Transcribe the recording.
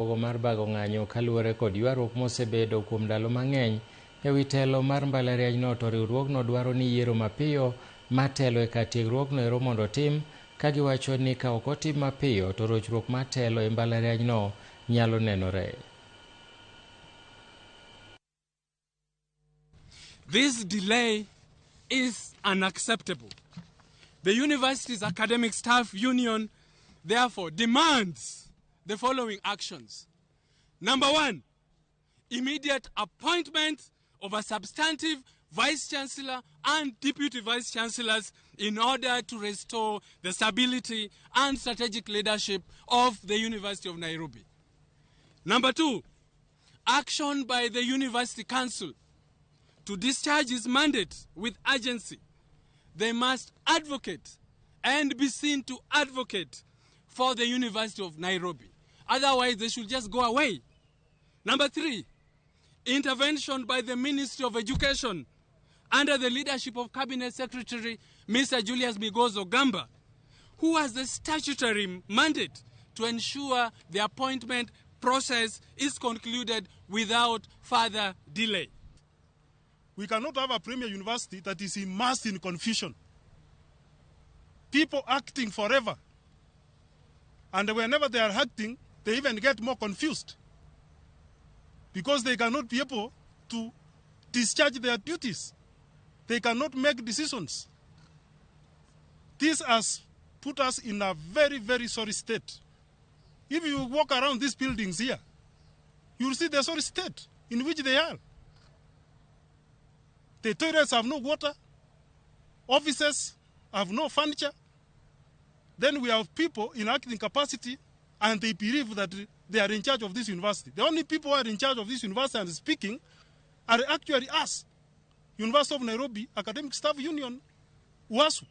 mar bago ng'anyo kaluwore kod ywaruok mosebedo kuom ndalo mang'eny ewi telo mar mbalarianyno, to riwruogno dwaro ni yiero mapiyo matelo e kar tiegruokno ero mondo tim, ka giwacho ni ka ok otim mapiyo to rochruok matelo e mbalarianyno nyalo nenore. This delay is unacceptable. The university's academic staff union therefore demands the following actions. Number one, immediate appointment of a substantive vice-chancellor and deputy vice-chancellors in order to restore the stability and strategic leadership of the University of Nairobi. Number two, action by the University Council to discharge its mandate with urgency. They must advocate and be seen to advocate for the University of Nairobi. Otherwise, they should just go away. Number three, intervention by the Ministry of Education under the leadership of Cabinet Secretary Mr. Julius Migozo Gamba, who has the statutory mandate to ensure the appointment process is concluded without further delay. We cannot have a premier university that is immersed in confusion. People acting forever. And whenever they are acting, they even get more confused because they cannot be able to discharge their duties. They cannot make decisions. This has put us in a very, very sorry state. If you walk around these buildings here, you will see the sorry state in which they are. The toilets have no water. Offices have no furniture. Then we have people in acting capacity, and they believe that they are in charge of this university. The only people who are in charge of this university and speaking are actually us, University of Nairobi Academic Staff Union, UASU.